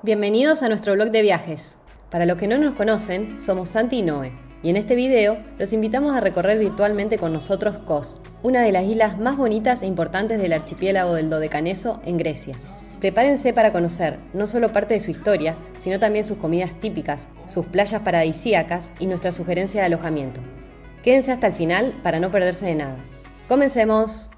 Bienvenidos a nuestro blog de viajes. Para los que no nos conocen, somos Santi y Noé, y en este video los invitamos a recorrer virtualmente con nosotros Kos, una de las islas más bonitas e importantes del archipiélago del Dodecaneso en Grecia. Prepárense para conocer no solo parte de su historia, sino también sus comidas típicas, sus playas paradisíacas y nuestra sugerencia de alojamiento. Quédense hasta el final para no perderse de nada. ¡Comencemos!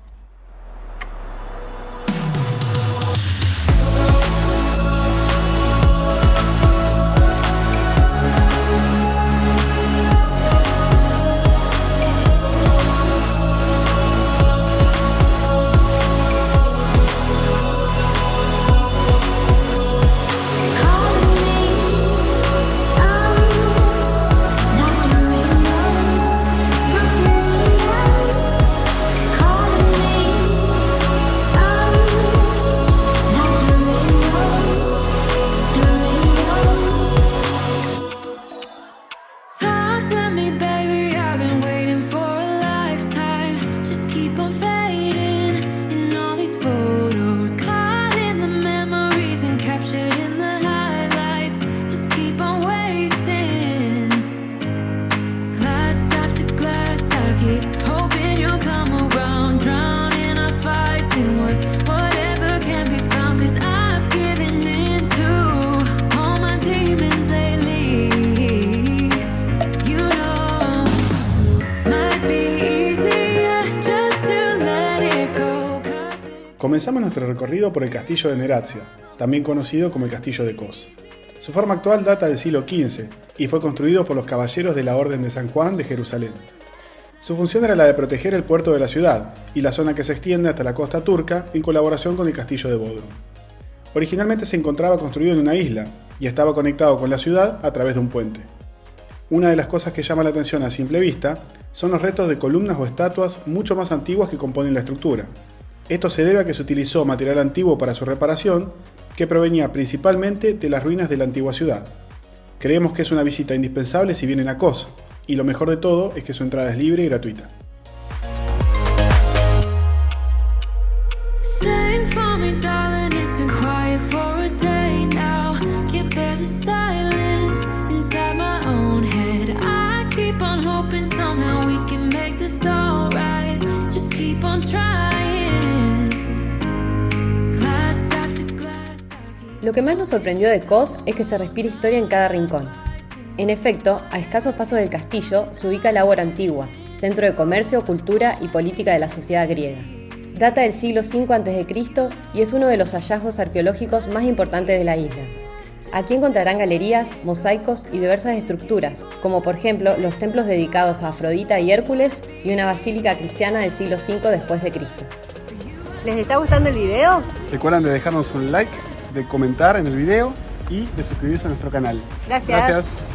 Comenzamos nuestro recorrido por el castillo de Nerazzia, también conocido como el castillo de Kos. Su forma actual data del siglo XV y fue construido por los caballeros de la Orden de San Juan de Jerusalén. Su función era la de proteger el puerto de la ciudad y la zona que se extiende hasta la costa turca en colaboración con el castillo de Bodrum. Originalmente se encontraba construido en una isla y estaba conectado con la ciudad a través de un puente. Una de las cosas que llama la atención a simple vista son los restos de columnas o estatuas mucho más antiguas que componen la estructura. Esto se debe a que se utilizó material antiguo para su reparación, que provenía principalmente de las ruinas de la antigua ciudad. Creemos que es una visita indispensable si vienen a Kos, y lo mejor de todo es que su entrada es libre y gratuita. Lo que más nos sorprendió de Kos es que se respira historia en cada rincón. En efecto, a escasos pasos del castillo se ubica el Ágora Antigua, centro de comercio, cultura y política de la sociedad griega. Data del siglo V a.C. y es uno de los hallazgos arqueológicos más importantes de la isla. Aquí encontrarán galerías, mosaicos y diversas estructuras, como por ejemplo los templos dedicados a Afrodita y Hércules y una basílica cristiana del siglo V después de Cristo. ¿Les está gustando el video? Recuerden de dejarnos un like, de comentar en el video y de suscribirse a nuestro canal. Gracias.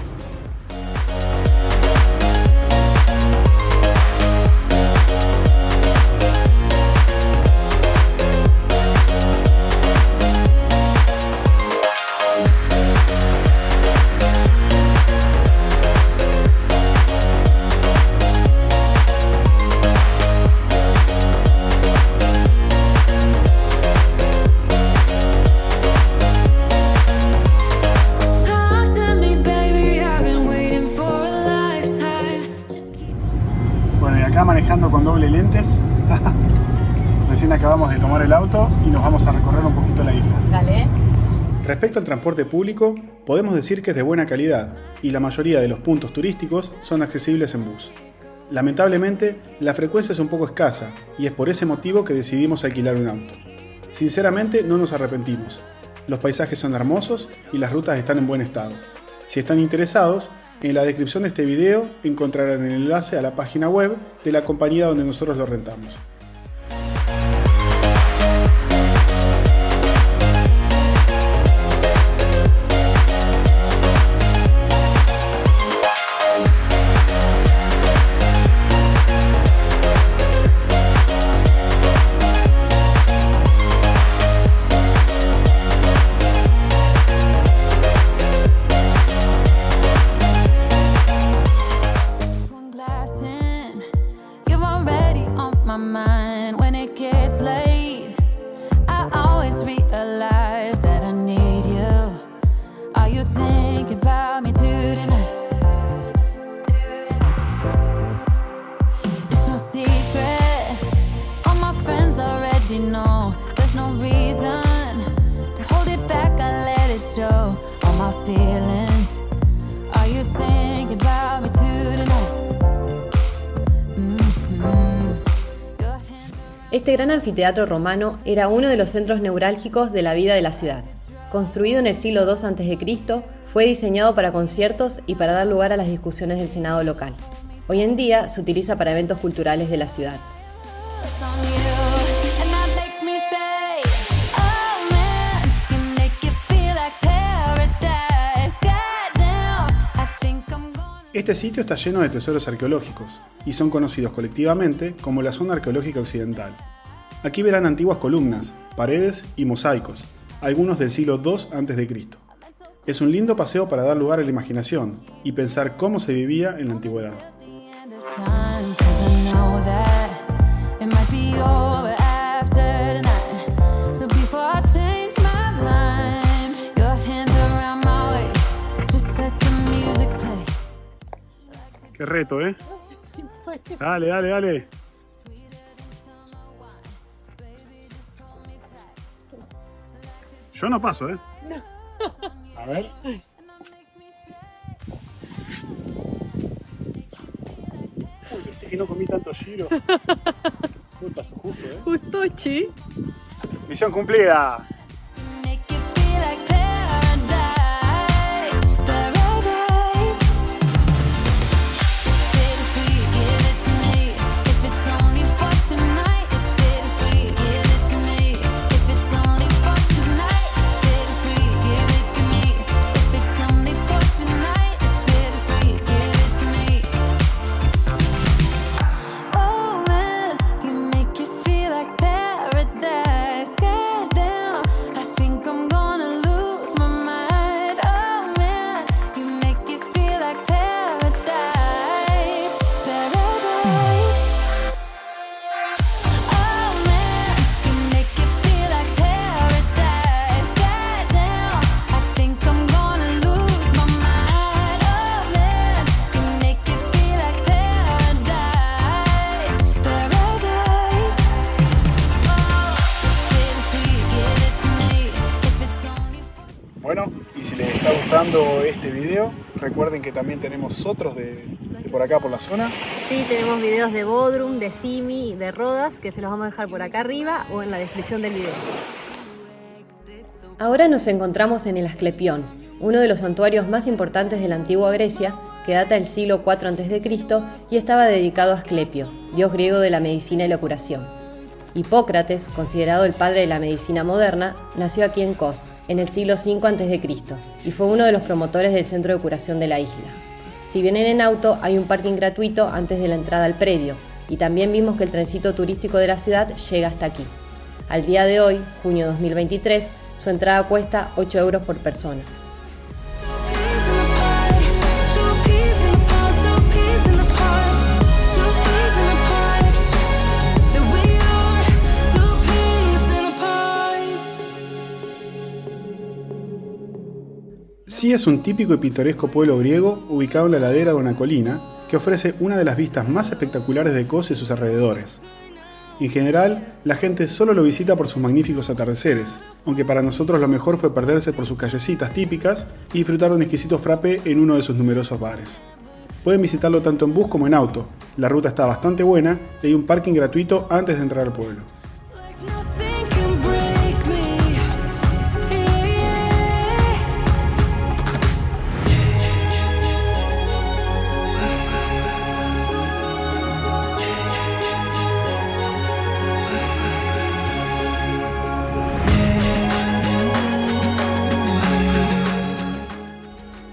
Acá manejando con doble lentes. Recién acabamos de tomar el auto y nos vamos a recorrer un poquito la isla. Dale. Respecto al transporte público, podemos decir que es de buena calidad y la mayoría de los puntos turísticos son accesibles en bus. Lamentablemente, la frecuencia es un poco escasa y es por ese motivo que decidimos alquilar un auto. Sinceramente, no nos arrepentimos. Los paisajes son hermosos y las rutas están en buen estado. Si están interesados, en la descripción de este video encontrarán el enlace a la página web de la compañía donde nosotros lo rentamos. my mind. Este gran anfiteatro romano era uno de los centros neurálgicos de la vida de la ciudad. Construido en el siglo II a.C., fue diseñado para conciertos y para dar lugar a las discusiones del Senado local. Hoy en día se utiliza para eventos culturales de la ciudad. Este sitio está lleno de tesoros arqueológicos y son conocidos colectivamente como la Zona Arqueológica Occidental. Aquí verán antiguas columnas, paredes y mosaicos, algunos del siglo II a.C. Es un lindo paseo para dar lugar a la imaginación y pensar cómo se vivía en la antigüedad. Qué reto, ¿eh? Dale, dale, dale. Yo no paso, ¿eh? No. A ver. Uy, decí que no comí tanto giro. Uy, pasó justo, ¿eh? Justo, chi. Misión cumplida. Bueno, y si les está gustando este video, recuerden que también tenemos otros de por acá por la zona. Sí, tenemos videos de Bodrum, de Simi, de Rodas, que se los vamos a dejar por acá arriba o en la descripción del video. Ahora nos encontramos en el Asclepión, uno de los santuarios más importantes de la antigua Grecia, que data del siglo IV a.C. y estaba dedicado a Asclepio, dios griego de la medicina y la curación. Hipócrates, considerado el padre de la medicina moderna, nació aquí en Kos, en el siglo V a.C., y fue uno de los promotores del centro de curación de la isla. Si vienen en auto, hay un parking gratuito antes de la entrada al predio, y también vimos que el trencito turístico de la ciudad llega hasta aquí. Al día de hoy, junio 2023, su entrada cuesta 8 euros por persona. Sí, es un típico y pintoresco pueblo griego ubicado en la ladera de una colina que ofrece una de las vistas más espectaculares de Kos y sus alrededores. En general, la gente solo lo visita por sus magníficos atardeceres, aunque para nosotros lo mejor fue perderse por sus callecitas típicas y disfrutar de un exquisito frappé en uno de sus numerosos bares. Pueden visitarlo tanto en bus como en auto, la ruta está bastante buena y hay un parking gratuito antes de entrar al pueblo.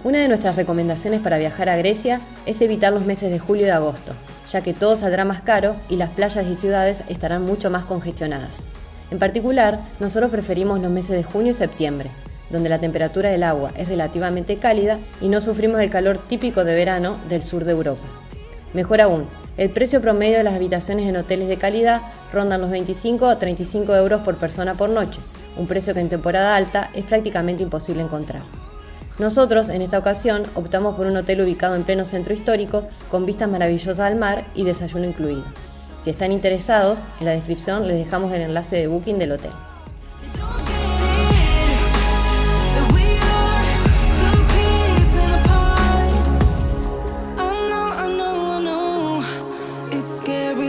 Una de nuestras recomendaciones para viajar a Grecia es evitar los meses de julio y agosto, ya que todo saldrá más caro y las playas y ciudades estarán mucho más congestionadas. En particular, nosotros preferimos los meses de junio y septiembre, donde la temperatura del agua es relativamente cálida y no sufrimos el calor típico de verano del sur de Europa. Mejor aún, el precio promedio de las habitaciones en hoteles de calidad rondan los 25 a 35 euros por persona por noche, un precio que en temporada alta es prácticamente imposible encontrar. Nosotros, en esta ocasión, optamos por un hotel ubicado en pleno centro histórico, con vistas maravillosas al mar y desayuno incluido. Si están interesados, en la descripción les dejamos el enlace de booking del hotel.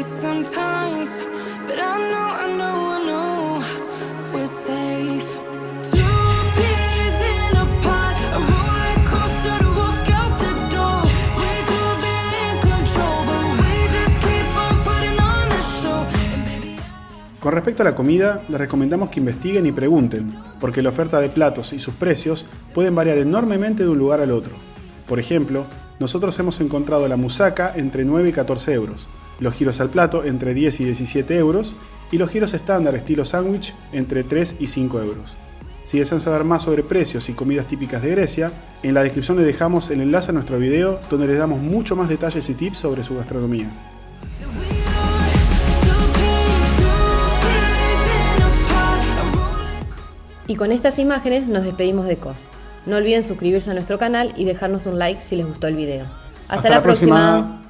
Sometimes, but I know Con respecto a la comida, les recomendamos que investiguen y pregunten, porque la oferta de platos y sus precios pueden variar enormemente de un lugar al otro. Por ejemplo, nosotros hemos encontrado la musaca entre 9 y 14 euros, los giros al plato entre 10 y 17 euros y los giros estándar estilo sándwich entre 3 y 5 euros. Si desean saber más sobre precios y comidas típicas de Grecia, en la descripción les dejamos el enlace a nuestro video donde les damos mucho más detalles y tips sobre su gastronomía. Y con estas imágenes nos despedimos de Kos. No olviden suscribirse a nuestro canal y dejarnos un like si les gustó el video. Hasta la próxima.